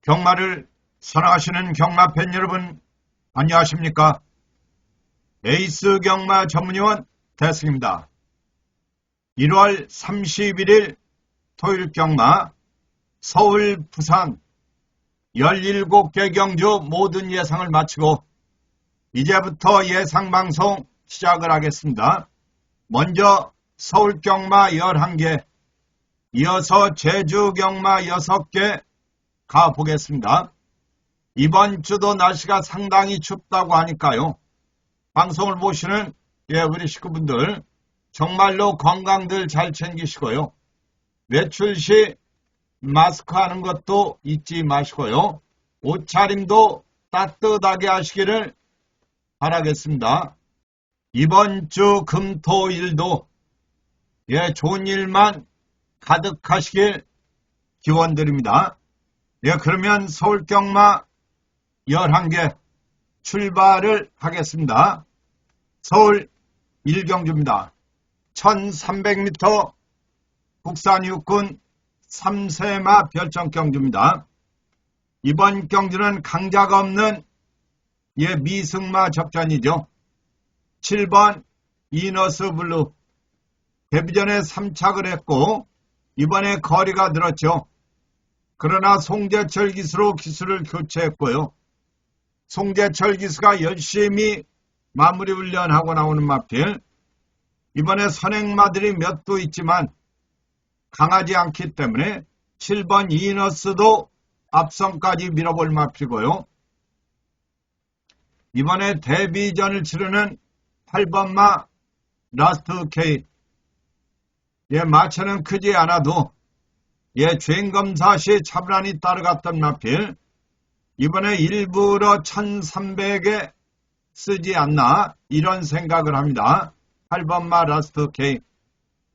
경마를 선호하시는 경마 팬 여러분, 안녕하십니까? 에이스 경마 전문위원 대승입니다. 1월 31일 토요일 경마 서울, 부산 17개 경주 모든 예상을 마치고 이제부터 예상방송 시작을 하겠습니다. 먼저 서울 경마 11개, 이어서 제주 경마 6개 가보겠습니다. 이번 주도 날씨가 상당히 춥다고 하니까요. 방송을 보시는 우리 식구분들 정말로 건강들 잘 챙기시고요. 외출 시 마스크 하는 것도 잊지 마시고요. 옷차림도 따뜻하게 하시기를 바라겠습니다. 이번 주 금토일도 좋은 일만 가득하시길 기원드립니다. 그러면 서울경마 11개 출발을 하겠습니다. 서울 1경주입니다. 1300m 국산 육군 3세마 별정경주입니다. 이번 경주는 강자가 없는 미승마 접전이죠. 7번 이너스 블루 데뷔 전에 3착을 했고 이번에 거리가 늘었죠. 그러나 송재철 기수로 기수를 교체했고요. 송재철 기수가 열심히 마무리 훈련하고 나오는 마필. 이번에 선행마들이 몇 도 있지만 강하지 않기 때문에 7번 이너스도 앞선까지 밀어볼 마필이고요. 이번에 데뷔전을 치르는 8번마 라스트 K. 마차는 크지 않아도 주행검사 시 차분하니 따라갔던 마필. 이번에 일부러 1300에 쓰지 않나 이런 생각을 합니다. 8번마 라스트 K.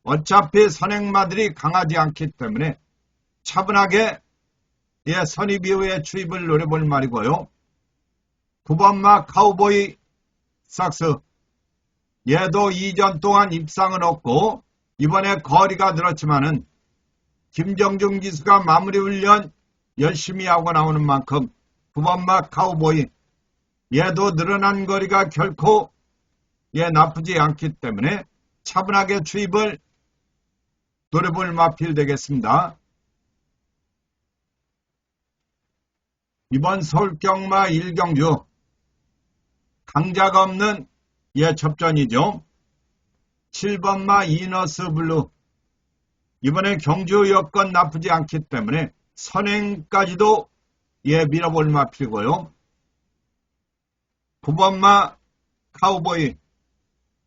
어차피 선행마들이 강하지 않기 때문에 차분하게 선입 이후에 추입을 노려볼 말이고요. 9번마 카우보이 삭스. 얘도 이전 동안 입상을 얻고 이번에 거리가 늘었지만은 김정중 기수가 마무리 훈련 열심히 하고 나오는 만큼 9번마 카우보이 얘도 늘어난 거리가 결코 나쁘지 않기 때문에 차분하게 추입을 노려볼 마필 되겠습니다. 이번 서울경마 1경주 강자가 없는 접전이죠. 7번마 이너스 블루. 이번에 경주 여건 나쁘지 않기 때문에 선행까지도 밀어볼 마필이고요. 9번마 카우보이.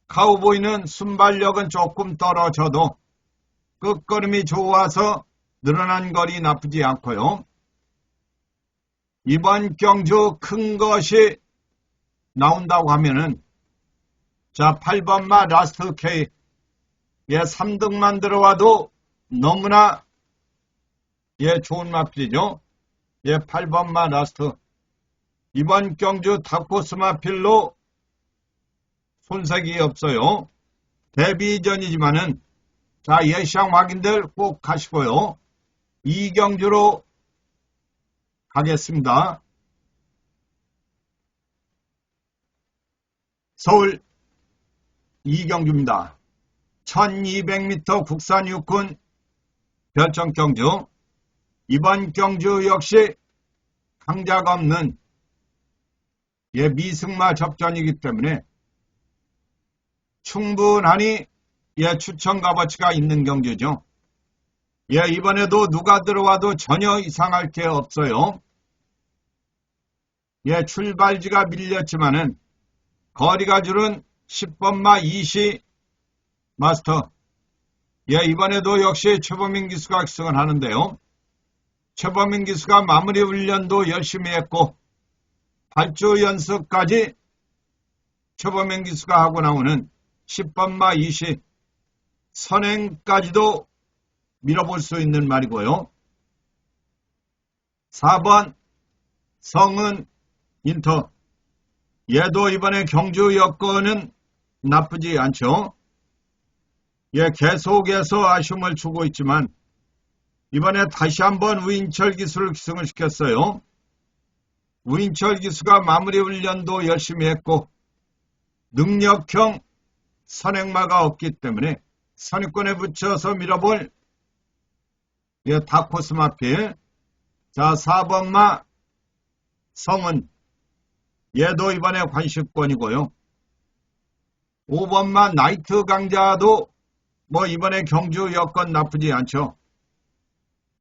카우보이는 순발력은 조금 떨어져도 끝걸음이 좋아서 늘어난 거리 나쁘지 않고요. 이번 경주 큰 것이 나온다고 하면은 8번마 라스트 K. 3등만 들어와도 너무나 좋은 마필이죠. 8번마 라스트. 이번 경주 다코스 마필로 손색이 없어요. 데뷔전이지만은 예시장 확인들 꼭 하시고요. 2경주로 가겠습니다. 서울 2경주입니다. 1200m 국산 육군 별정경주. 이번 경주 역시 강자가 없는 미승마 접전이기 때문에 충분하니 추천 값어치가 있는 경주죠. 이번에도 누가 들어와도 전혀 이상할 게 없어요. 출발지가 밀렸지만은 거리가 줄은 10번마 이시 마스터. 이번에도 역시 최범민 기수가 기승을 하는데요. 최범민 기수가 마무리 훈련도 열심히 했고 8주 연습까지 최범민 기수가 하고 나오는 10번마 이시 선행까지도 밀어볼 수 있는 말이고요. 4번 성은 인터. 얘도 이번에 경주 여건은 나쁘지 않죠. 계속해서 아쉬움을 주고 있지만 이번에 다시 한번 우인철 기수를 기승을 시켰어요. 우인철 기수가 마무리 훈련도 열심히 했고 능력형 선행마가 없기 때문에 선입권에 붙여서 밀어볼 다코스 마필. 자, 4번마 성은 얘도 이번에 관심권이고요. 5번마 나이트 강자도 뭐 이번에 경주 여건 나쁘지 않죠.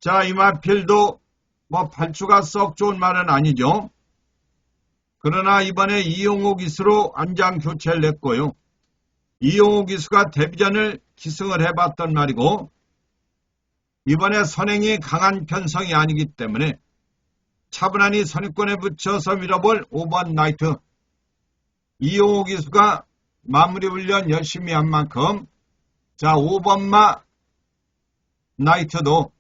자, 이 마필도 뭐 발주가 썩 좋은 말은 아니죠. 그러나 이번에 이용호 기수로 안장 교체를 냈고요. 이용호 기수가 데뷔전을 기승을 해봤던 말이고 이번에 선행이 강한 편성이 아니기 때문에 차분하니 선입권에 붙여서 밀어볼 5번 나이트. 이용호 기수가 마무리 훈련 열심히 한 만큼 자 5번마 나이트도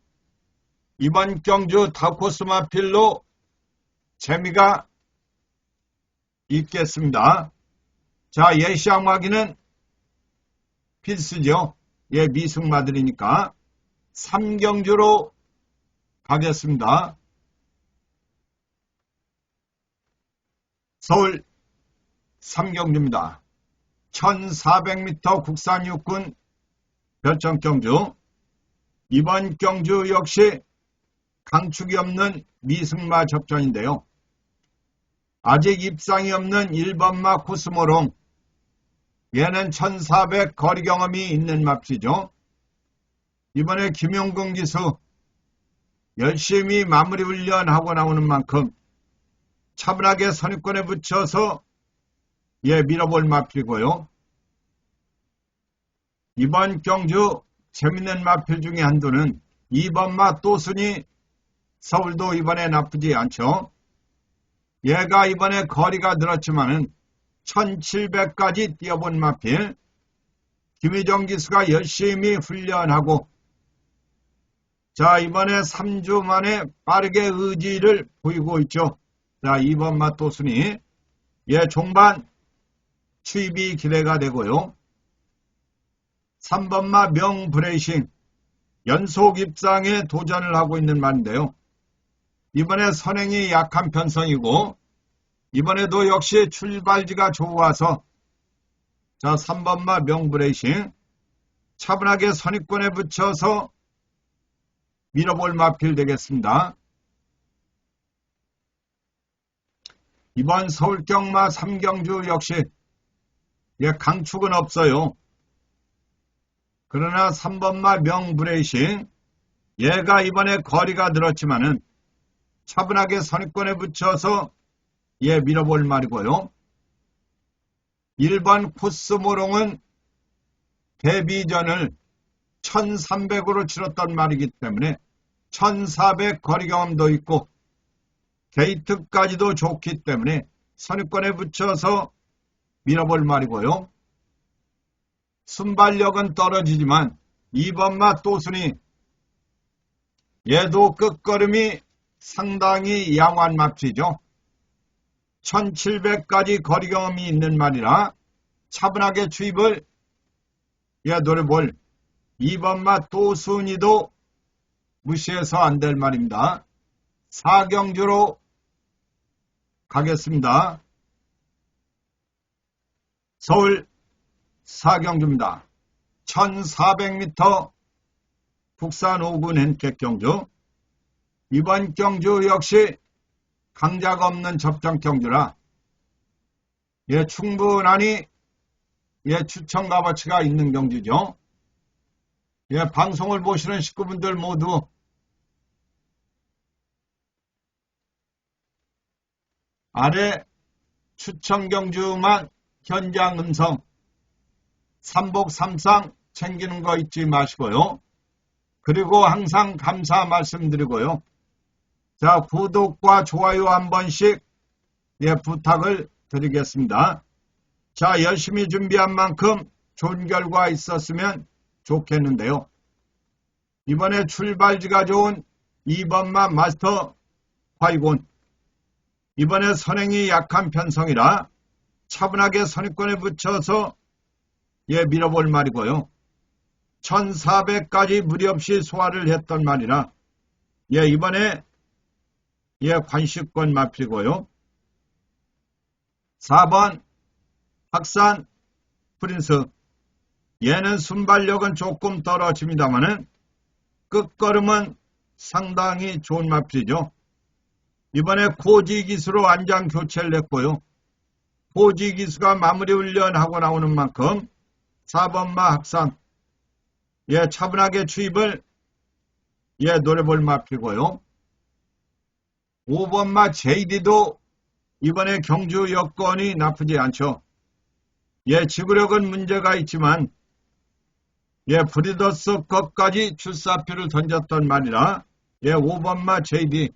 이번 경주 다코스 마필로 재미가 있겠습니다. 자, 예시양 확인은 필수죠. 예, 미승마들이니까 3경주로 가겠습니다. 서울 3경주입니다. 1400m 국산 육군 별정경주. 이번 경주 역시 강축이 없는 미승마 접전인데요. 아직 입상이 없는 1번마 코스모롱. 얘는 1400 거리 경험이 있는 맙시죠. 이번에 김용근 기수 열심히 마무리 훈련하고 나오는 만큼 차분하게 선입권에 붙여서 밀어볼 마필이고요. 이번 경주 재밌는 마필 중에 한두는 2번마 또순이 서울도 이번에 나쁘지 않죠. 얘가 이번에 거리가 늘었지만은 1700까지 뛰어본 마필. 김희정 기수가 열심히 훈련하고 자 이번에 3주 만에 빠르게 의지를 보이고 있죠. 자 2번마 또순이 종반 추입이 기대가 되고요. 3번마 명브레이싱 연속 입상에 도전을 하고 있는 말인데요. 이번에 선행이 약한 편성이고 이번에도 역시 출발지가 좋아서 자 3번마 명브레이싱 차분하게 선입권에 붙여서 밀어볼 마필 되겠습니다. 이번 서울경마 3경주 역시 강축은 없어요. 그러나 3번마 명브레이싱 얘가 이번에 거리가 늘었지만은 차분하게 선입권에 붙여서 밀어볼 말이고요. 1번 코스모롱은 데뷔전을 1300으로 치렀던 말이기 때문에 1400 거리 경험도 있고 게이트까지도 좋기 때문에 선입권에 붙여서 밀어볼 말이고요. 순발력은 떨어지지만 2번마 또순이 얘도 끝걸음이 상당히 양호한 맙시죠. 1700까지 거리 경험이 있는 말이라 차분하게 추입을 노려볼 2번마 또순이도 무시해서 안 될 말입니다. 4경주로 가겠습니다. 서울 4경주입니다. 1400m 국산 5군 핸켓 경주. 이번 경주 역시 강자가 없는 접전 경주라 충분하니 추천 값어치가 있는 경주죠. 방송을 보시는 식구분들 모두 아래 추천 경주만 현장 음성 삼복 삼상 챙기는 거 잊지 마시고요. 그리고 항상 감사 말씀드리고요. 자, 구독과 좋아요 한 번씩 부탁을 드리겠습니다. 자, 열심히 준비한 만큼 좋은 결과 있었으면 좋겠는데요. 이번에 출발지가 좋은 2번마 마스터 화이곤. 이번에 선행이 약한 편성이라 차분하게 선입권에 붙여서 밀어볼 말이고요. 1400까지 무리 없이 소화를 했던 말이라 예, 이번에 예, 관식권 마필이고요. 4번 학산 프린스. 얘는 순발력은 조금 떨어집니다만은 끝걸음은 상당히 좋은 마필이죠. 이번에 고지 기수로 안장 교체를 했고요. 고지 기수가 마무리 훈련하고 나오는 만큼 4번마 학산. 예, 차분하게 추입을 예, 노려볼 마필이고요. 5번마 JD도 이번에 경주 여건이 나쁘지 않죠. 예, 지구력은 문제가 있지만 예, 브리더스컵까지 출사표를 던졌던 말이라 예, 5번마 JD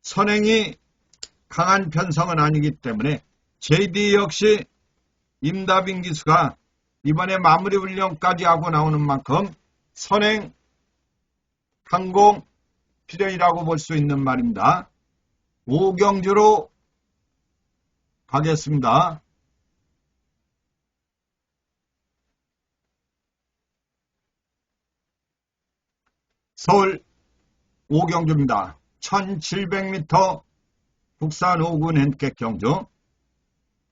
선행이 강한 편성은 아니기 때문에 JD 역시 임다빈 기수가 이번에 마무리 훈련까지 하고 나오는 만큼 선행 강공 필연이라고 볼 수 있는 말입니다. 5경주로 가겠습니다. 서울 5경주입니다. 1700m 북산 5군 hen객 경주.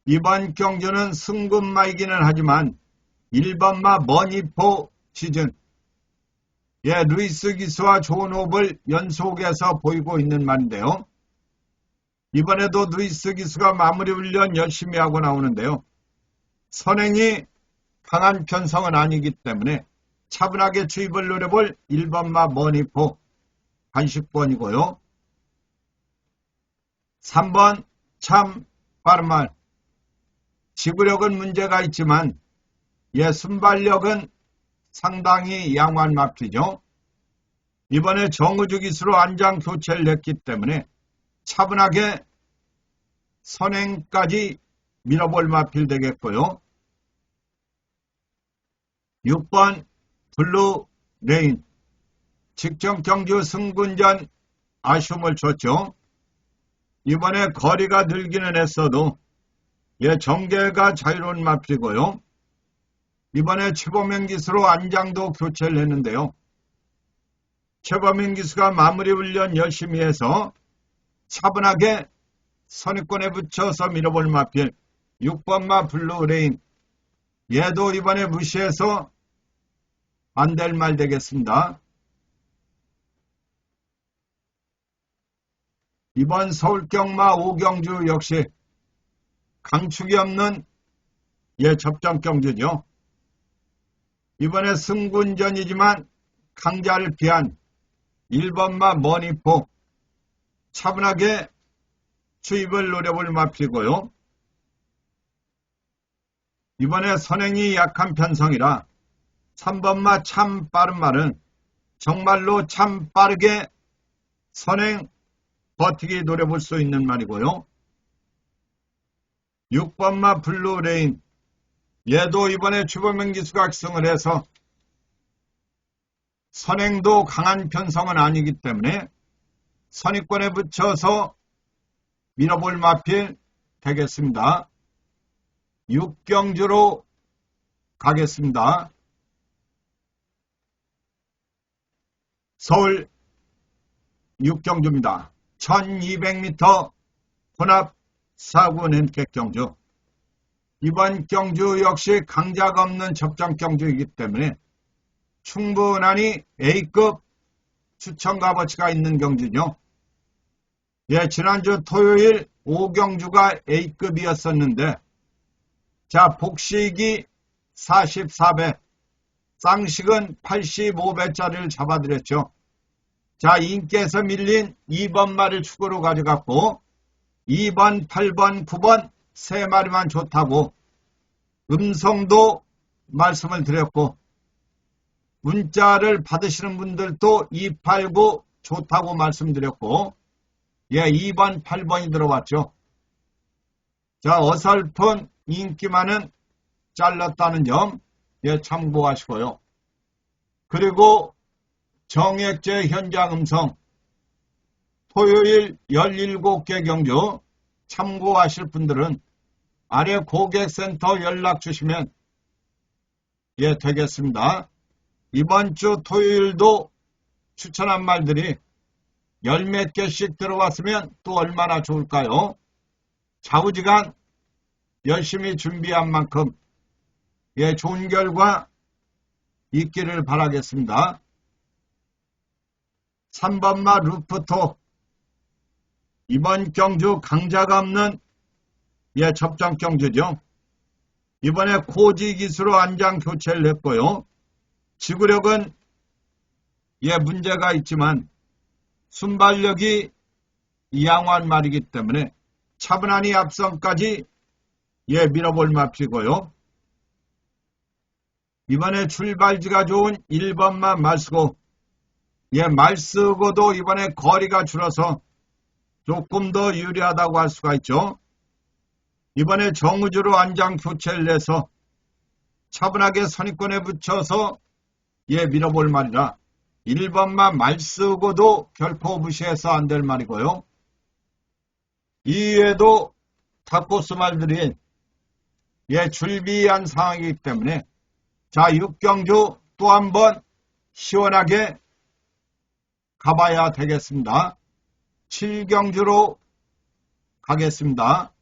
이번 경주는 승급마이기는 하지만 1번마 머니포 시즌. 예, 루이스 기수와 좋은 호흡을 연속해서 보이고 있는 말인데요. 이번에도 루이스 기수가 마무리 훈련 열심히 하고 나오는데요. 선행이 강한 편성은 아니기 때문에 차분하게 추입을 노려볼 1번마 머니포 관식권이고요. 3번 참 빠른 말. 지구력은 문제가 있지만 예, 순발력은 상당히 양호한 마필이죠. 이번에 정우주 기수로 안장 교체를 했기 때문에 차분하게 선행까지 밀어볼 마필 되겠고요. 6번 블루 레인. 직전 경주 승군전 아쉬움을 줬죠. 이번에 거리가 늘기는 했어도 예, 정계가 자유로운 마필이고요. 이번에 최범행 기수로 안장도 교체를 했는데요. 최범행 기수가 마무리 훈련 열심히 해서 차분하게 선입권에 붙여서 밀어볼 마필 6번마 블루레인. 얘도 이번에 무시해서 안 될 말 되겠습니다. 이번 서울경마 5경주 역시 강축이 없는 예, 접전경주죠. 이번에 승군전이지만 강자를 피한 1번마 머니포. 차분하게 추입을 노려볼 마필이고요. 이번에 선행이 약한 편성이라 3번마 참 빠른 말은 정말로 참 빠르게 선행 버티기 노려볼 수 있는 말이고요. 6번마 블루레인. 얘도 이번에 최범행 기수가 악승을 해서 선행도 강한 편성은 아니기 때문에 선입권에 붙여서 밀어볼 마필 되겠습니다. 6경주로 가겠습니다. 서울 6경주입니다. 1200m 혼합 4군 hen객 경주. 이번 경주 역시 강자가 없는 접전 경주이기 때문에 충분하니 A급 추천 값어치가 있는 경주죠. 예, 지난주 토요일 5경주가 A급이었었는데 자, 복식이 44배, 쌍식은 85배짜리를 잡아드렸죠. 자, 인께서 밀린 2번 말을 축으로 가져갔고 2번, 8번, 9번 세 마리만 좋다고 음성도 말씀을 드렸고 문자를 받으시는 분들도 289 좋다고 말씀드렸고 예, 2번, 8번이 들어왔죠. 자, 어설픈 인기 많은 잘랐다는 점 예, 참고하시고요. 그리고 정액제 현장 음성 토요일 17개 경주 참고하실 분들은 아래 고객센터 연락 주시면 예, 되겠습니다. 이번 주 토요일도 추천한 말들이 열 몇 개씩 들어왔으면 또 얼마나 좋을까요? 좌우지간 열심히 준비한 만큼 좋은 결과 있기를 바라겠습니다. 3번마 루프토. 이번 경주 강자가 없는 접전 경주죠. 이번에 코지 기수로 안장 교체를 했고요. 지구력은 문제가 있지만 순발력이 양호한 말이기 때문에 차분하니 앞선까지 밀어볼 맙시고요. 이번에 출발지가 좋은 1번만 말쓰고 말쓰고도 이번에 거리가 줄어서 조금 더 유리하다고 할 수가 있죠. 이번에 정우주로 안장 교체를 해서 차분하게 선입권에 붙여서 밀어볼 말이라 1번만 말쓰고도 결코 무시해서 안 될 말이고요. 이외에도 닭코스 말들이 줄비한 상황이기 때문에 자 6경주 또 한번 시원하게 가봐야 되겠습니다. 7경주로 가겠습니다.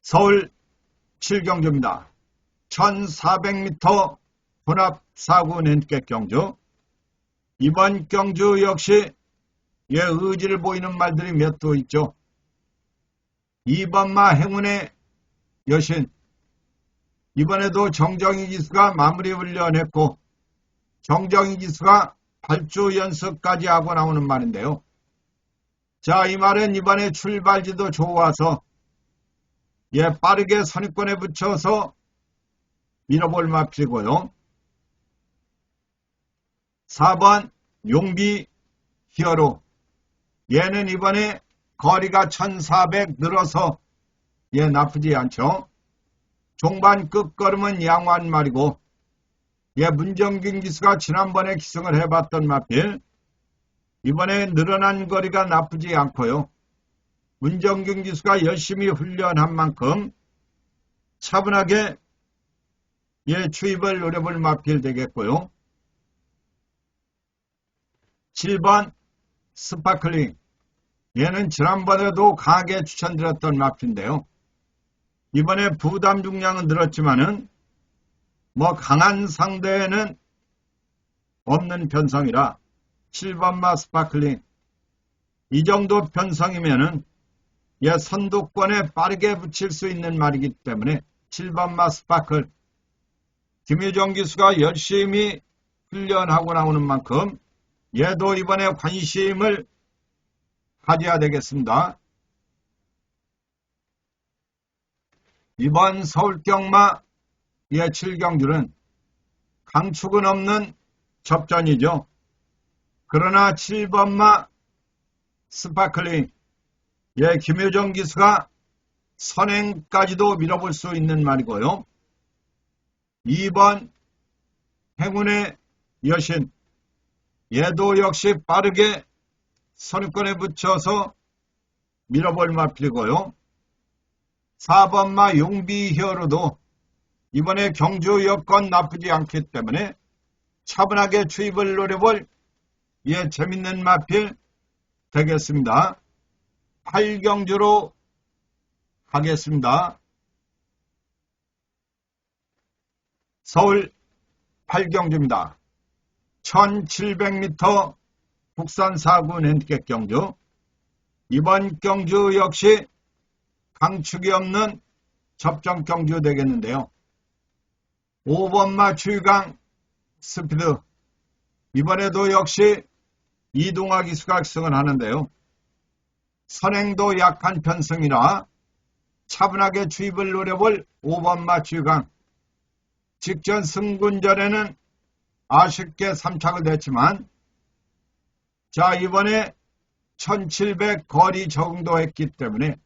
서울 7경주입니다. 1400m 혼합 4군 핸디캡 경주. 이번 경주 역시 의지를 보이는 말들이 몇 도 있죠. 2번마 행운의 여신. 이번에도 정정희 기수가 마무리 훈련했고 정정희 기수가 발주 연습까지 하고 나오는 말인데요. 자, 이 말은 이번에 출발지도 좋아서 빠르게 선입권에 붙여서 밀어볼 맙시고요. 4번 용비 히어로. 얘는 이번에 거리가 1400 늘어서 나쁘지 않죠. 종반 끝걸음은 양호한 말이고 문정균 기수가 지난번에 기승을 해봤던 마필 이번에 늘어난 거리가 나쁘지 않고요. 문정균 기수가 열심히 훈련한 만큼 차분하게 추입을 노려볼 마필 되겠고요. 7번 스파클링. 얘는 지난번에도 강하게 추천드렸던 마필인데요. 이번에 부담 중량은 늘었지만은 강한 상대에는 없는 편성이라 7번마 스파클링. 이 정도 편성이면은 선두권에 빠르게 붙일 수 있는 말이기 때문에 7번마 스파클. 김유정 기수가 열심히 훈련하고 나오는 만큼 얘도 이번에 관심을 가져야 되겠습니다. 이번 서울경마 7경주는 강축은 없는 접전이죠. 그러나 7번마 스파클링 김효정 기수가 선행까지도 밀어볼 수 있는 말이고요. 2번 행운의 여신. 얘도 역시 빠르게 선입권에 붙여서 밀어볼 마필이고요. 4번마 용비 히어로도 이번에 경주 여건 나쁘지 않기 때문에 차분하게 추입을 노려볼 재밌는 마필 되겠습니다. 8경주로 하겠습니다. 서울 8경주입니다. 1700m 국산 4군 핸디캡 경주. 이번 경주 역시 강축이 없는 접전 경주 되겠는데요. 5번마 출강 스피드. 이번에도 역시 이동화 기수가 기승을 하는데요. 선행도 약한 편성이라 차분하게 추입을 노려볼 5번마 출강. 직전 승군전에는 아쉽게 3착을 냈지만 자 이번에 1700 거리 적응도 했기 때문에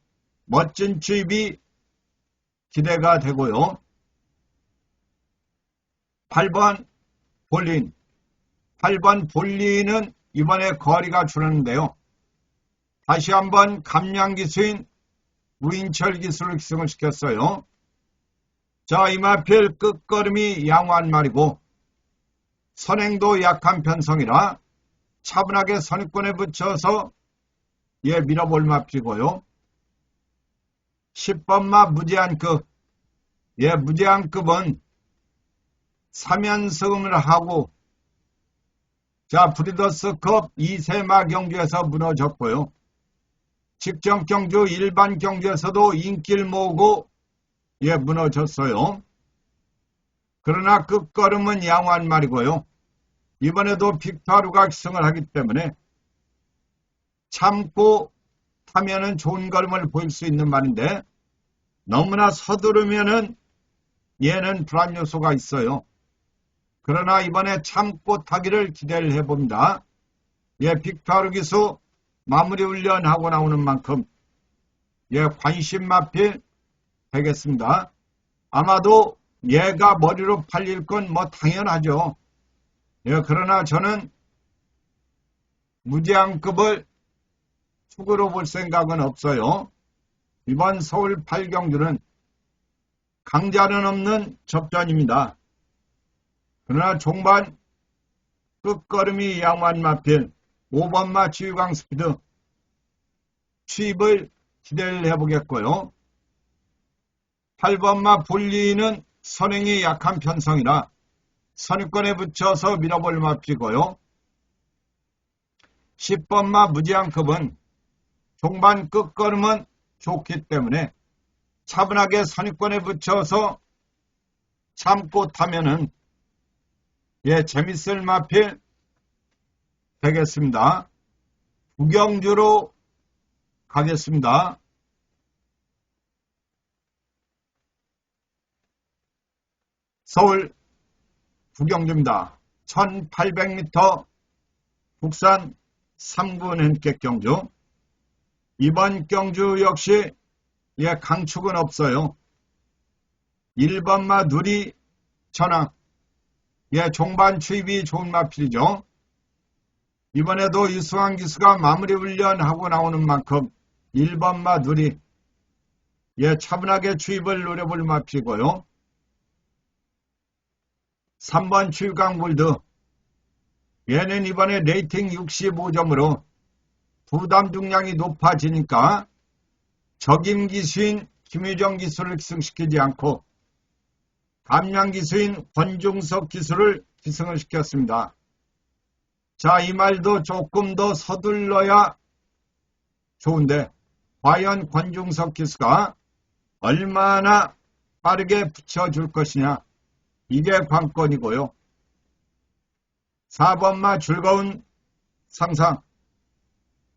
멋진 추입이 기대가 되고요. 8번 볼린. 8번 볼린은 이번에 거리가 줄었는데요. 다시 한번 감량 기수인 우인철 기수를 기승을 시켰어요. 자, 이마필 끝걸음이 양호한 말이고 선행도 약한 편성이라 차분하게 선입권에 붙여서 밀어볼 마필이고요. 10번마 무제한급. 무제한급은 3연승을 하고 브리더스컵 2세마 경주에서 무너졌고요. 직전 경주 일반 경주에서도 인기를 모으고 무너졌어요. 그러나 끝걸음은 양호한 말이고요. 이번에도 빅토르가 기승을 하기 때문에 참고 타면은 좋은 걸음을 보일 수 있는 말인데 너무나 서두르면은 얘는 불안 요소가 있어요. 그러나 이번에 참고 타기를 기대를 해봅니다. 빅토르 기수 마무리 훈련하고 나오는 만큼 관심 마필 되겠습니다. 아마도 얘가 머리로 팔릴 건 당연하죠. 그러나 저는 무제한급을 축으로 볼 생각은 없어요. 이번 서울 8경주는 강자는 없는 접전입니다. 그러나 종반 끝걸음이 양호한 마필 5번마 지휘광 스피드 취입을 기대를 해보겠고요. 8번마 볼리는 선행이 약한 편성이라 선입권에 붙여서 밀어볼 마필이고요. 10번마 무제한급은 종반 끝걸음은 좋기 때문에 차분하게 선입권에 붙여서 참고 타면은 재밌을 마필 되겠습니다. 구경주로 가겠습니다. 서울 구경주입니다. 1800m 국산 3군 핸디캡 경주. 이번 경주 역시 강축은 없어요. 1번마 누리 전황. 종반 추입이 좋은 마필이죠. 이번에도 이승환 기수가 마무리 훈련하고 나오는 만큼 1번마 누리 차분하게 추입을 노려볼 마필이고요. 3번 추입강 골드. 얘는 이번에 레이팅 65점으로 부담 중량이 높아지니까 적임 기수인 김유정 기수를 기승시키지 않고 감량 기수인 권중석 기수를 기승을 시켰습니다. 이 말도 조금 더 서둘러야 좋은데 과연 권중석 기수가 얼마나 빠르게 붙여줄 것이냐, 이게 관건이고요. 4번마 즐거운 상상.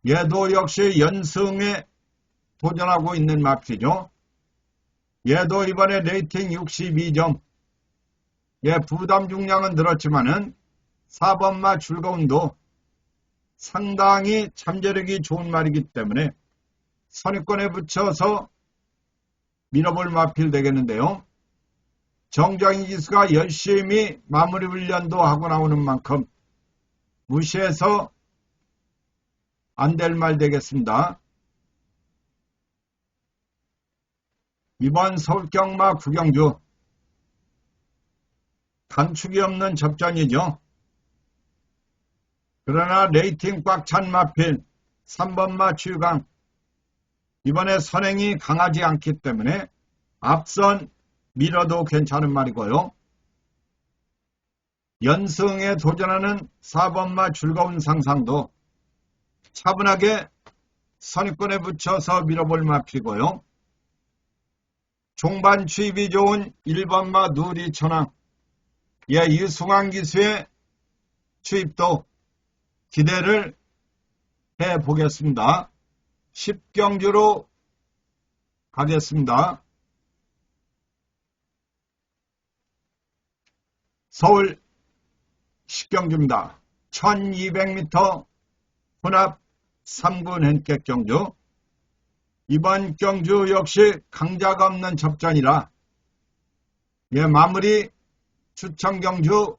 얘도 역시 연승에 도전하고 있는 마필이죠. 얘도 이번에 레이팅 62점. 부담 중량은 늘었지만은 4번마 즐거운도 상당히 잠재력이 좋은 말이기 때문에 선입권에 붙여서 밀어볼 마필 되겠는데요. 정정희 기수가 열심히 마무리 훈련도 하고 나오는 만큼 무시해서 안 될 말 되겠습니다. 이번 서울경마 구경주 강축이 없는 접전이죠. 그러나 레이팅 꽉 찬 마필 3번마 추유강. 이번에 선행이 강하지 않기 때문에 앞선 밀어도 괜찮은 말이고요. 연승에 도전하는 4번마 즐거운 상상도 차분하게 선입권에 붙여서 밀어볼 마필이고요. 종반 추입이 좋은 1번마 누리 천왕. 이승환 기수의 추입도 기대를 해보겠습니다. 10경주로 가겠습니다. 서울 10경주입니다. 1200m 혼합 3군 핸디캡 경주. 이번 경주 역시 강자가 없는 접전이라 마무리 추천 경주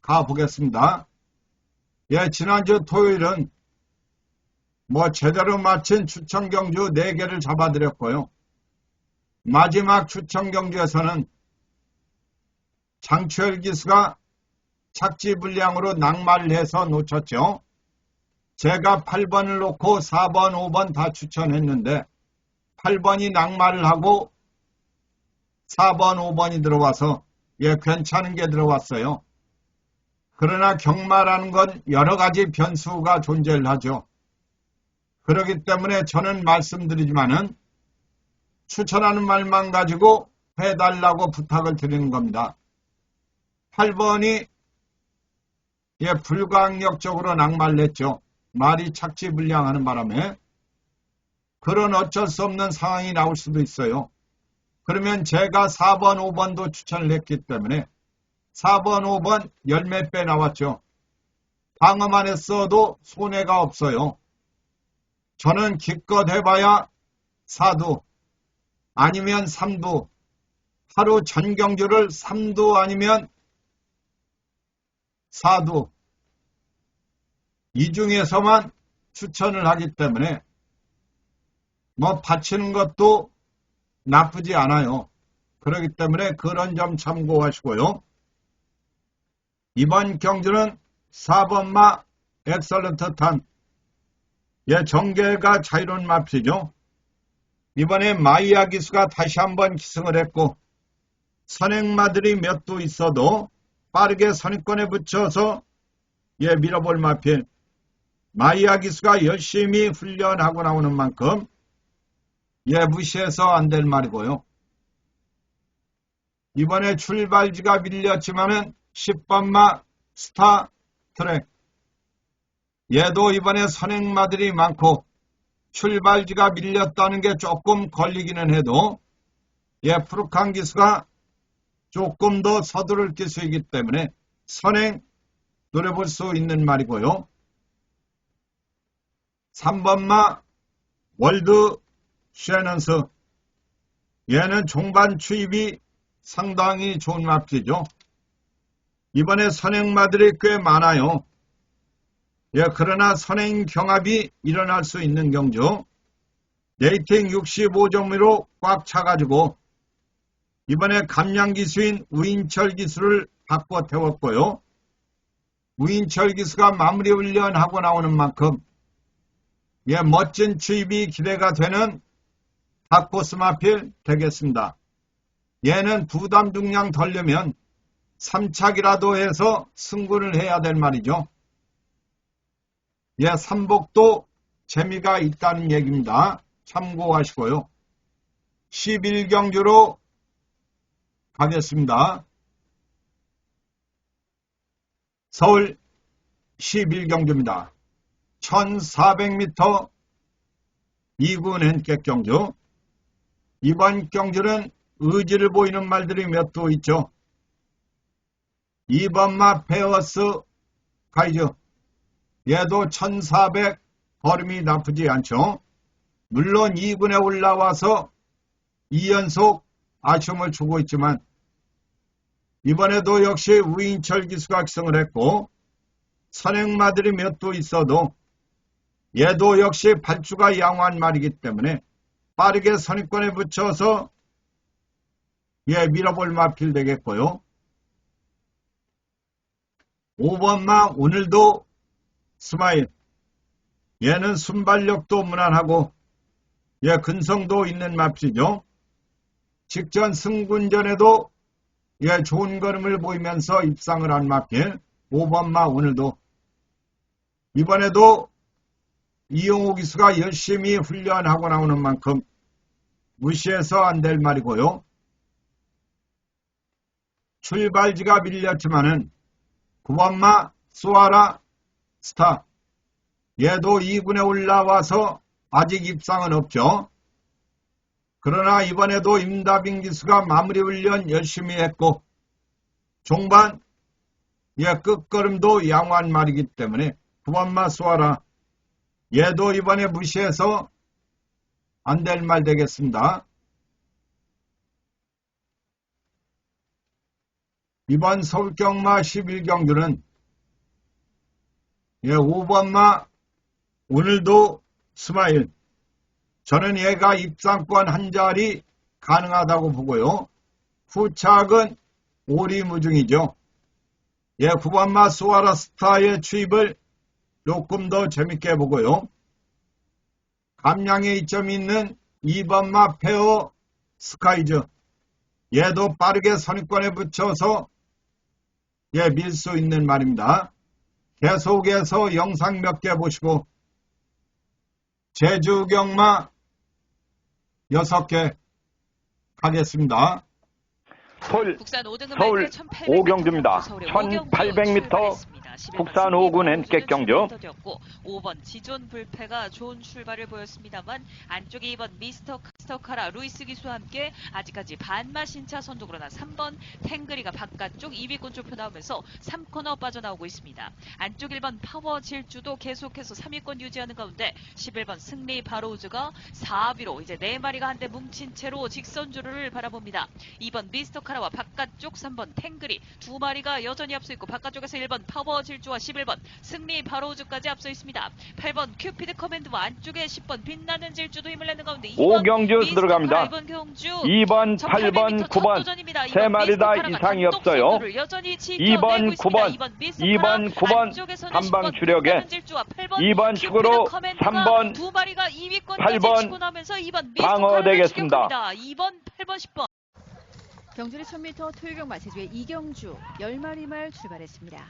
가보겠습니다. 지난주 토요일은 제대로 마친 추천 경주 4개를 잡아드렸고요. 마지막 추천 경주에서는 장추열 기수가 착지 불량으로 낙마를 해서 놓쳤죠. 제가 8번을 놓고 4번, 5번 다 추천했는데 8번이 낙마를 하고 4번, 5번이 들어와서 괜찮은 게 들어왔어요. 그러나 경마라는 건 여러 가지 변수가 존재를 하죠. 그렇기 때문에 저는 말씀드리지만은 추천하는 말만 가지고 해달라고 부탁을 드리는 겁니다. 8번이 불강력적으로 낙마를 했죠. 말이 착지불량하는 바람에 그런 어쩔 수 없는 상황이 나올 수도 있어요. 그러면 제가 4번, 5번도 추천을 했기 때문에 4번, 5번 열몇 배 나왔죠. 방어만 했어도 손해가 없어요. 저는 기껏 해봐야 4두 아니면 3두 하루 전경주를 3두 아니면 4두 이 중에서만 추천을 하기 때문에 바치는 것도 나쁘지 않아요. 그렇기 때문에 그런 점 참고하시고요. 이번 경주는 4번마 엑설런트 탐 정계가 자유로운 마필이죠. 이번에 마이야 기수가 다시 한번 기승을 했고 선행마들이 몇 도 있어도 빠르게 선입권에 붙여서 밀어볼 마필 마이야 기수가 열심히 훈련하고 나오는 만큼 무시해서 안 될 말이고요. 이번에 출발지가 밀렸지만은 10번마 스타 트랙 얘도 이번에 선행마들이 많고 출발지가 밀렸다는 게 조금 걸리기는 해도 푸르칸 기수가 조금 더 서두를 기수이기 때문에 선행 노려볼 수 있는 말이고요. 3번마 월드 쉐넌스 얘는 종반 추입이 상당히 좋은 마필이죠. 이번에 선행마들이 꽤 많아요. 그러나 선행 경합이 일어날 수 있는 경주 레이팅 65점으로 꽉 차가지고 이번에 감량 기수인 우인철 기수를 바꿔 태웠고요. 우인철 기수가 마무리 훈련하고 나오는 만큼 멋진 추입이 기대가 되는 닥코스 마필 되겠습니다. 얘는 부담 중량 덜려면 3착이라도 해서 승부를 해야 될 말이죠. 삼복도 재미가 있다는 얘기입니다. 참고하시고요. 11경주로 가겠습니다. 서울 11경주입니다. 1400m 2군 핸객 경주. 이번 경주는 의지를 보이는 말들이 몇 도 있죠. 2번마 페어스 가이즈 얘도 1400 걸음이 나쁘지 않죠. 물론 2군에 올라와서 2연속 아쉬움을 주고 있지만 이번에도 역시 우인철 기수가 기승을 했고 선행마들이 몇 도 있어도 얘도 역시 발주가 양호한 말이기 때문에 빠르게 선입권에 붙여서 밀어볼 마필 되겠고요. 5번마 오늘도 스마일 얘는 순발력도 무난하고 근성도 있는 마필이죠. 직전 승군전에도 좋은 걸음을 보이면서 입상을 한 마필 5번마 오늘도 이번에도 이용호 기수가 열심히 훈련하고 나오는 만큼 무시해서 안 될 말이고요. 출발지가 밀렸지만은 9번마 수아라 스타 얘도 2군에 올라와서 아직 입상은 없죠. 그러나 이번에도 임다빈 기수가 마무리 훈련 열심히 했고 종반 끝걸음도 양호한 말이기 때문에 9번마 수아라 얘도 이번에 무시해서 안 될 말 되겠습니다. 이번 서울경마 11경주는 5번마 오늘도 스마일 저는 얘가 입상권 한 자리 가능하다고 보고요. 후착은 오리무중이죠. 9번마 수아라 스타의 추입을 조금 더 재밌게 보고요. 감량의 이점이 있는 2번마 페어 스카이즈. 얘도 빠르게 선입권에 붙여서 밀 수 있는 말입니다. 계속해서 영상 몇 개 보시고 제주경마 6개 가겠습니다. 서울 5경주입니다. 1800m 국산 5군 엔켓 경주. 5번 지존 불패가 좋은 출발을 보였습니다만 안쪽에 2번 미스터 카라 루이스 기수와 함께 아직까지 반마 신차 선두. 그러나 3번 탱그리가 바깥쪽 2위권 좁혀 나오면서 3코너 빠져나오고 있습니다. 안쪽 1번 파워 질주도 계속해서 3위권 유지하는 가운데 11번 승리 바로우즈가 4위로 이제 4마리가 한데 뭉친 채로 직선주를 바라봅니다. 2번 미스터 카라와 바깥쪽 3번 탱그리 2마리가 여전히 앞서 있고 바깥쪽에서 1번 파워 질주와 11번 승리 바로우즈까지 앞서 있습니다. 8번 큐피드 커맨드와 안쪽에 10번 빛나는 질주도 힘을 내는 가운데 5경주 들어갑니다. 2번, 8번, 9번 세 마리 다 이상이 없어요. 2번, 9번 한방 추력에 2번 축으로 3번, 8번 방어되겠습니다. 2번, 8번, 10번. 경주리 1000m 토요경마 제주의 이경주 10마리 말 출발했습니다.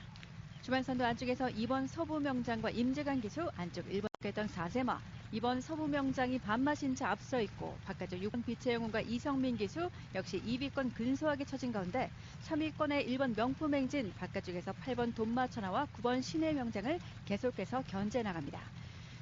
주말선도 안쪽에서 2번 서부명장과 임재관 기수, 안쪽 1번 했던 4세마, 2번 서부명장이 반마신차 앞서 있고 바깥쪽 6번 빛의 영웅과 이성민 기수 역시 2위권 근소하게 처진 가운데 3위권의 1번 명품행진, 바깥쪽에서 8번 돈마천하와 9번 신의 명장을 계속해서 견제 나갑니다.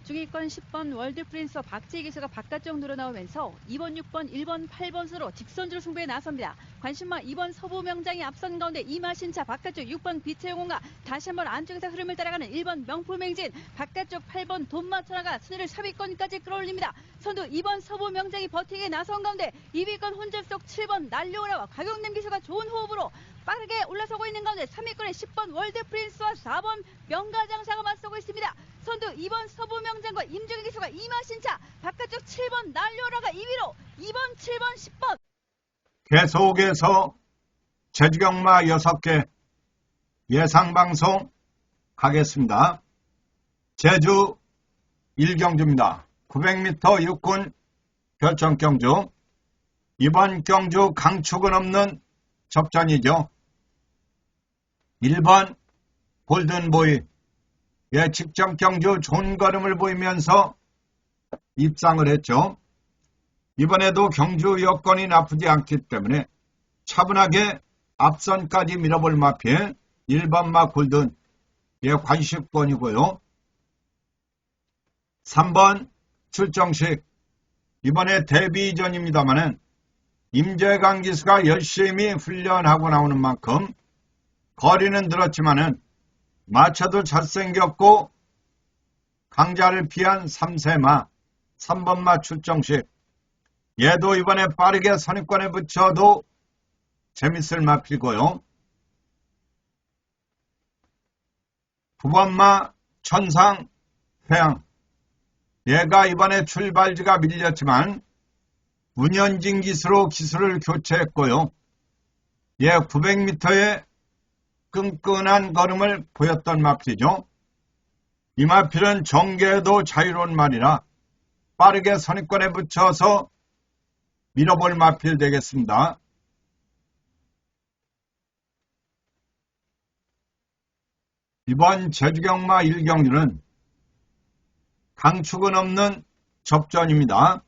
중위권 10번 월드프린스와 박지희 기수가 바깥쪽 늘어나오면서 2번, 6번, 1번, 8번 수로 직선주로 승부에 나섭니다. 관심마 2번 서부명장이 앞선 가운데 이마신차, 바깥쪽 6번 빛의 영웅과 다시 한번 안쪽에서 흐름을 따라가는 1번 명품행진, 바깥쪽 8번 돈마천하가 순위를 4위권까지 끌어올립니다. 선두 2번 서부명장이 버티기에 나선 가운데 2위권 혼잡속 7번 날려오라와 곽용남 기수가 좋은 호흡으로 빠르게 올라서고 있는 가운데 3위권의 10번 월드프린스와 4번 명가장사가 맞서고 있습니다. 선두 2번 서부명장과 임종희 기수가 이마신차, 바깥쪽 7번 날려오라가 2위로 2번, 7번, 10번. 계속해서 제주경마 6개 예상방송 가겠습니다. 제주 1경주입니다. 900m 육군 결정경주. 이번 경주 강축은 없는 접전이죠. 1번 골든보이. 직전 경주 좋은 걸음을 보이면서 입상을 했죠. 이번에도 경주 여건이 나쁘지 않기 때문에 차분하게 앞선까지 밀어볼 마필 1번마 골든 관식권이고요. 3번 출정식. 이번에 데뷔전입니다마는 임재강 기수가 열심히 훈련하고 나오는 만큼 거리는 늘었지만은 마차도 잘생겼고 강자를 피한 3세마 3번마 출정식. 얘도 이번에 빠르게 선입권에 붙여도 재밌을 마필고요. 9번마 천상 회양. 얘가 이번에 출발지가 밀렸지만 문현진 기수로 기수를 교체했고요. 900m에 끈끈한 걸음을 보였던 마필이죠. 이 마필은 정계도 자유로운 말이라 빠르게 선입권에 붙여서 밀어볼 마필 되겠습니다. 이번 제주경마 1경주는 강축은 없는 접전입니다.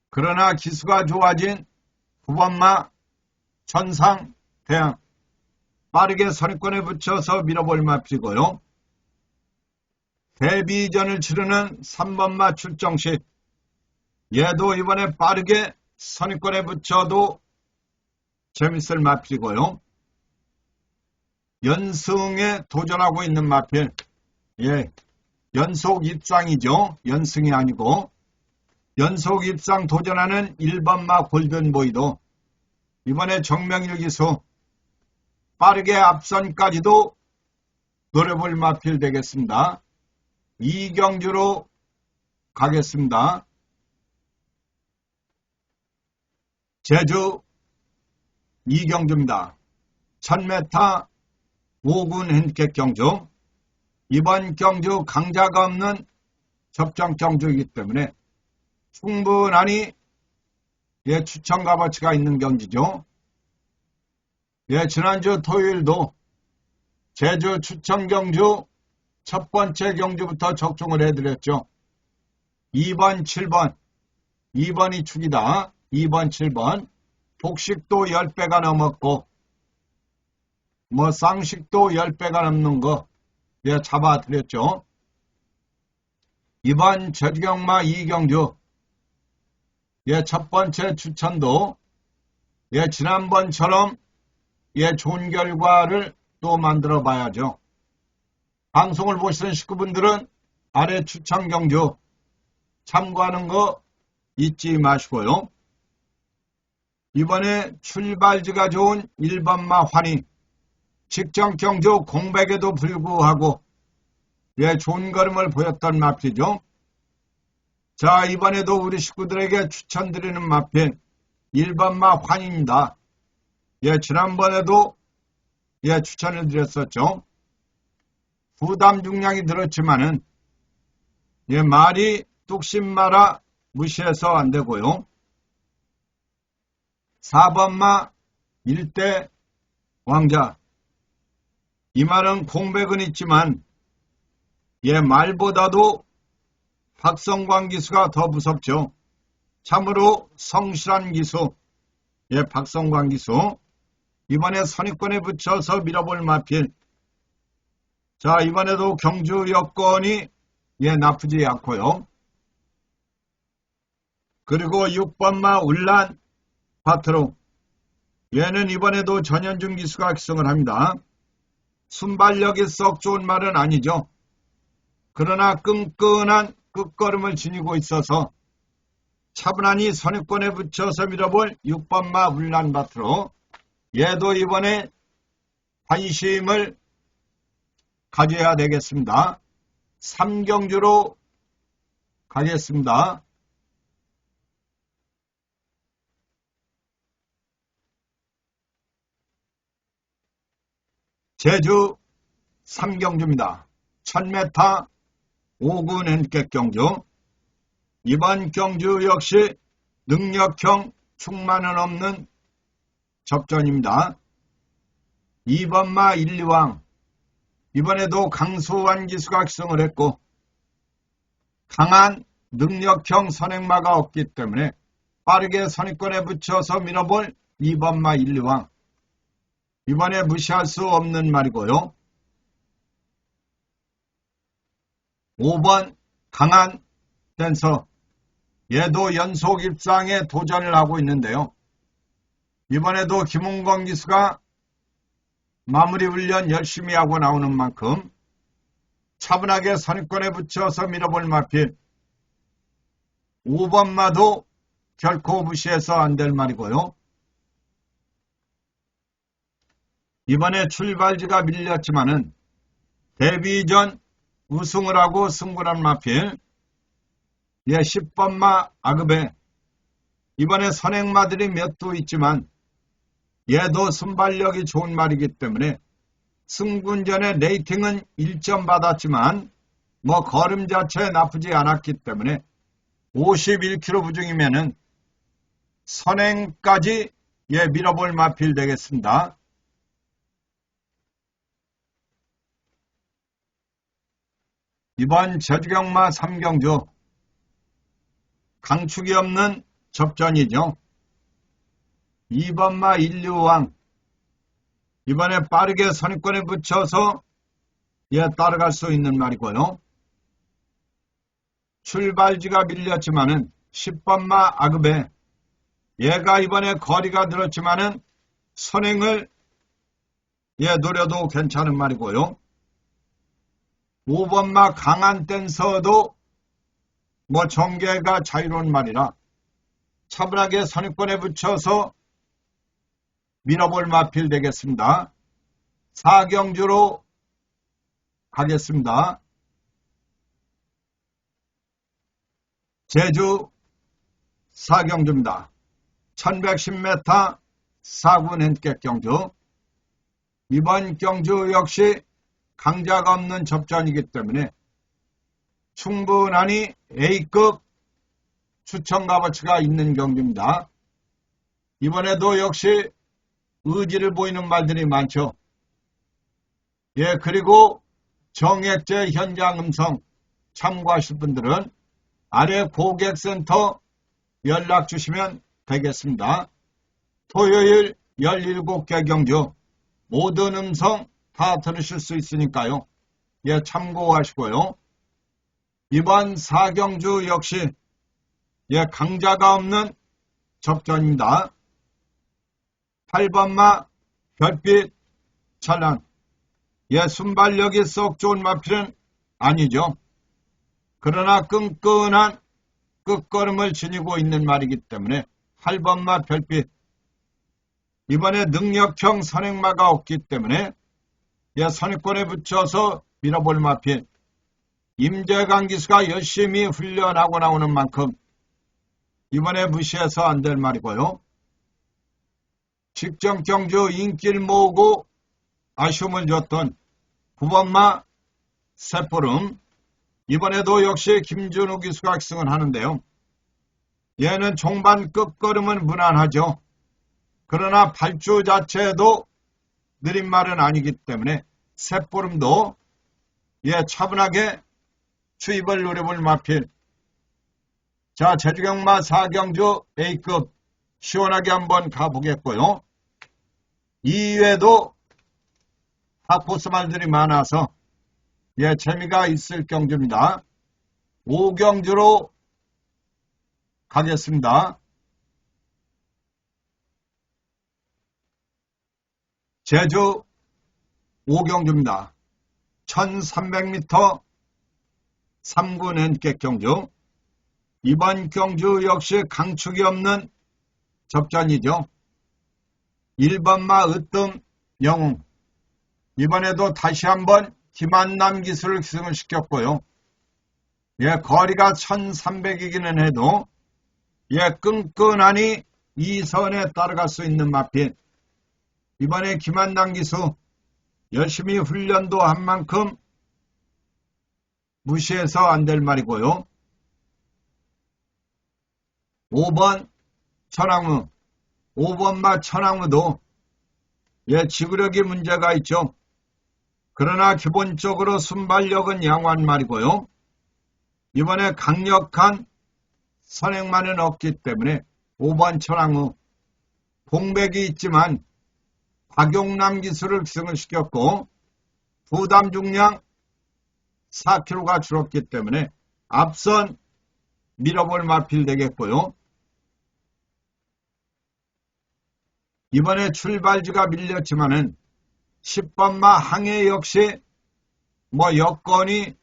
그러나 기수가 좋아진 9번마 천상 대양. 빠르게 선입권에 붙여서 밀어볼 마필이고요. 데뷔전을 치르는 3번마 출정식. 얘도 이번에 빠르게 선입권에 붙여도 재밌을 마필이고요. 연승에 도전하고 있는 마필. 연속 입상이죠. 연승이 아니고. 연속 입상 도전하는 1번마 골든보이도 이번에 정명일 기수 빠르게 앞선까지도 노려볼 마필 되겠습니다. 2경주로 가겠습니다. 제주 2경주입니다. 1000m 5군 핸디캡 경주. 이번 경주 강자가 없는 접전 경주이기 때문에 충분하니 추천 값어치가 있는 경기죠. 지난주 토요일도 제주 추천 경주 첫 번째 경주부터 적중을 해드렸죠. 2번, 7번, 2번이 축이다. 2번, 7번. 복식도 10배가 넘었고, 쌍식도 10배가 넘는 거, 잡아드렸죠. 이번 제주경마 2경주, 첫 번째 추천도, 지난번처럼, 좋은 결과를 또 만들어 봐야죠. 방송을 보시는 식구분들은 아래 추천 경주 참고하는 거 잊지 마시고요. 이번에 출발지가 좋은 1번마 환희, 직전 경주 공백에도 불구하고 좋은 걸음을 보였던 마필이죠. 자, 이번에도 우리 식구들에게 추천드리는 마필 1번마 환희입니다. 지난번에도 추천을 드렸었죠. 부담 중량이 늘었지만은 말이 뚝심 마라 무시해서 안 되고요. 4번마 1대 왕자. 이 말은 공백은 있지만 말보다도 박성광 기수가 더 무섭죠. 참으로 성실한 기수. 박성광 기수. 이번에 선입권에 붙여서 밀어볼 마필. 자, 이번에도 경주 여건이 나쁘지 않고요. 그리고 6번마 울란 파트로. 얘는 이번에도 전현중 기수가 기성을 합니다. 순발력이 썩 좋은 말은 아니죠. 그러나 끈끈한 끝걸음을 지니고 있어서 차분하니 선입권에 붙여서 밀어볼 6번마 울란 파트로. 얘도 이번에 관심을 가져야 되겠습니다. 3경주로 가겠습니다. 제주 3경주입니다. 1000m 5군 핸디캡 경주. 이번 경주 역시 능력형 충만은 없는 접전입니다. 2번마 1, 2왕. 이번에도 강수환 기수가 기성을 했고 강한 능력형 선행마가 없기 때문에 빠르게 선입권에 붙여서 밀어볼 2번마 1, 2왕. 이번에 무시할 수 없는 말이고요. 5번 강한 댄서. 얘도 연속 입상에 도전을 하고 있는데요. 이번에도 김웅건 기수가 마무리 훈련 열심히 하고 나오는 만큼 차분하게 선입권에 붙여서 밀어볼 마필. 5번마도 결코 무시해서 안 될 말이고요. 이번에 출발지가 밀렸지만은 데뷔 전 우승을 하고 승부한 마필. 10번마 아급에. 이번에 선행마들이 몇 도 있지만 얘도 순발력이 좋은 말이기 때문에 승군전의 레이팅은 1점 받았지만 걸음 자체 나쁘지 않았기 때문에 51kg 부중이면은 선행까지 밀어볼 마필 되겠습니다. 이번 제주경마 3경주 강축이 없는 접전이죠. 2번마 1, 2왕. 이번에 빠르게 선입권에 붙여서 따라갈 수 있는 말이고요. 출발지가 밀렸지만은 10번마 아급에. 얘가 이번에 거리가 늘었지만은 선행을 노려도 괜찮은 말이고요. 5번마 강한 댄서도 전개가 자유로운 말이라 차분하게 선입권에 붙여서 밀어볼 마필 되겠습니다. 4경주로 가겠습니다. 제주 4경주입니다. 1110m 4군 핸디캡 경주. 이번 경주 역시 강자가 없는 접전이기 때문에 충분하니 A급 추천 값어치가 있는 경기입니다. 이번에도 역시 의지를 보이는 말들이 많죠. 예, 그리고 정액제 현장 음성 참고하실 분들은 아래 고객센터 연락 주시면 되겠습니다. 토요일 17개 경주 모든 음성 다 들으실 수 있으니까요. 예, 참고하시고요. 이번 4경주 역시 예, 강자가 없는 접전입니다. 8번마 별빛 찬란. 예, 순발력이 썩 좋은 마필은 아니죠. 그러나 끈끈한 끝걸음을 지니고 있는 말이기 때문에 8번마 별빛. 이번에 능력형 선행마가 없기 때문에 예, 선행권에 붙여서 밀어볼 마필. 임재강 기수가 열심히 훈련하고 나오는 만큼 이번에 무시해서 안 될 말이고요. 직전 경주 인기를 모으고 아쉬움을 줬던 9번마 새포름. 이번에도 역시 김준우 기수가 기승을 하는데요. 얘는 종반 끝걸음은 무난하죠. 그러나 발주 자체도 느린 말은 아니기 때문에 새포름도 예, 차분하게 추입을 노려볼 마필. 자, 제주경마 4경주 A급 시원하게 한번 가보겠고요. 이외에도 핫코스 말들이 많아서 예, 재미가 있을 경주입니다. 5경주로 가겠습니다. 제주 5경주입니다. 1300m 3군 엔객 경주. 이번 경주 역시 강축이 없는 접전이죠. 1번마 으뜸 영웅. 이번에도 다시 한번 김한남 기수를 기승을 시켰고요. 예, 거리가 1300이기는 해도 예, 끈끈하니 이 선에 따라갈 수 있는 마필. 이번에 김한남 기수 열심히 훈련도 한 만큼 무시해서 안 될 말이고요. 5번 천왕우. 5번마 천왕우도 예, 지구력이 문제가 있죠. 그러나 기본적으로 순발력은 양호한 말이고요. 이번에 강력한 선행만은 없기 때문에 5번 천왕우. 공백이 있지만 박용남 기수를 기승을 시켰고 부담 중량 4kg가 줄었기 때문에 앞선 밀어볼 마필 되겠고요. 이번에 출발지가 밀렸지만은 10번마 항해 역시 뭐 여건이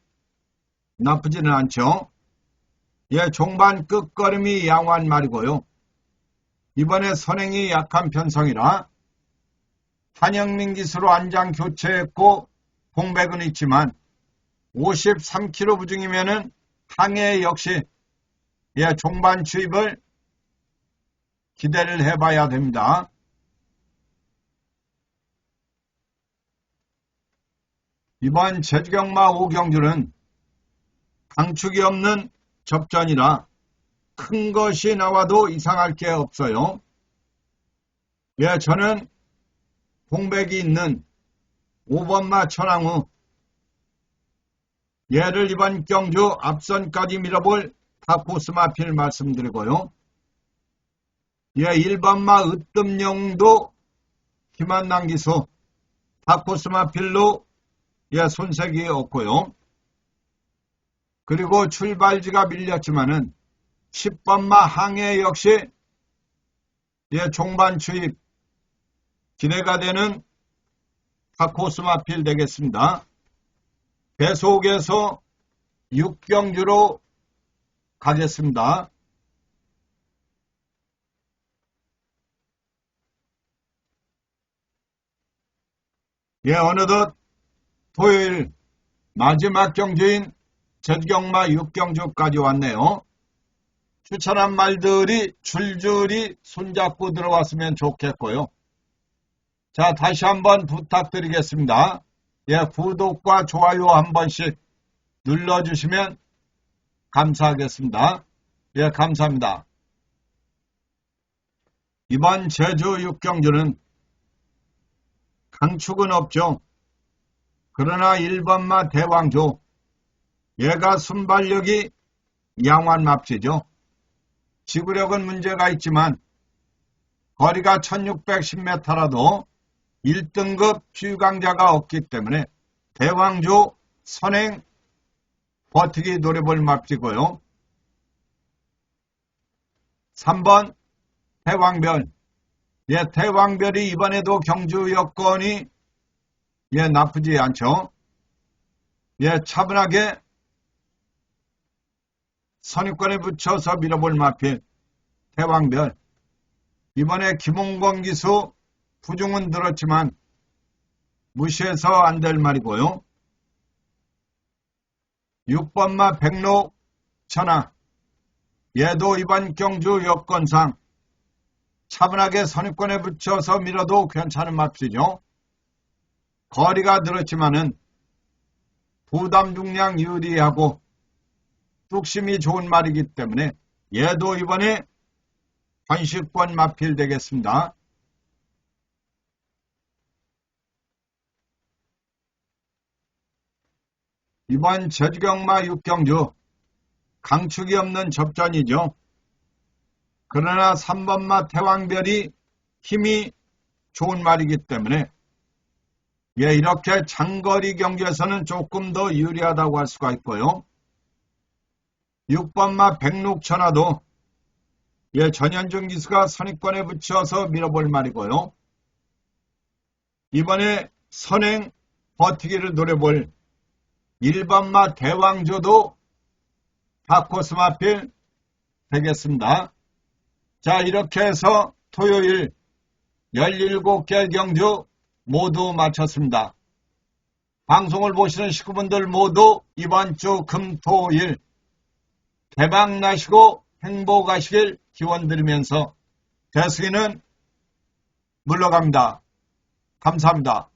나쁘지는 않죠. 예, 종반 끝걸음이 양호한 말이고요. 이번에 선행이 약한 편성이라 한영민 기수로 안장 교체했고 공백은 있지만 53kg 부중이면은 항해 역시 예, 종반 추입을 기대를 해봐야 됩니다. 이번 제주경마 5경주는 강축이 없는 접전이라 큰 것이 나와도 이상할 게 없어요. 예, 저는 공백이 있는 5번마 천왕우. 얘를 이번 경주 앞선까지 밀어볼 탑코스 마필 말씀드리고요. 예, 1번마 으뜸영도 김한남 기수 탑코스 마필로 예, 손색이 없고요. 그리고 출발지가 밀렸지만은 10번마 항해 역시 예, 종반 추입 기대가 되는 탑코스 마필 되겠습니다. 계속해서 6경주로 가겠습니다. 예, 어느덧 토요일 마지막 경주인 제주경마 6경주까지 왔네요. 추천한 말들이 줄줄이 손잡고 들어왔으면 좋겠고요. 자, 다시 한번 부탁드리겠습니다. 구독과 좋아요 한 번씩 눌러주시면 감사하겠습니다. 감사합니다. 이번 제주 6경주는 강축은 없죠. 그러나 1번마 대왕조, 얘가 순발력이 양환 납치죠. 지구력은 문제가 있지만 거리가 1610m라도 1등급 주강자가 없기 때문에 대왕조 선행 버티기 노려볼 맙지고요. 3번 대왕별. 대왕별이 이번에도 경주 여건이 나쁘지 않죠. 차분하게 선입권에 붙여서 밀어볼 마필 대왕별. 이번에 김홍건 기수 부중은 들었지만 무시해서 안 될 말이고요. 6번마 백록 천하. 얘도 이번 경주 여건상 차분하게 선입권에 붙여서 밀어도 괜찮은 맙시죠. 거리가 늘었지만은 부담 중량 유리하고 뚝심이 좋은 말이기 때문에 얘도 이번에 관식권 마필 되겠습니다. 이번 제주경마 6경주 강축이 없는 접전이죠. 그러나 3번마 대왕별이 힘이 좋은 말이기 때문에 이렇게 장거리 경기에서는 조금 더 유리하다고 할 수가 있고요. 6번마 백록천하도 전현중 기수가 선입권에 붙여서 밀어볼 말이고요. 이번에 선행 버티기를 노려볼 1번마 대왕조도 다코스 마필 되겠습니다. 자, 이렇게 해서 토요일 17개 경주 모두 마쳤습니다. 방송을 보시는 식구분들 모두 이번 주 금토일 대박 나시고 행복하시길 기원드리면서 대승이는 물러갑니다. 감사합니다.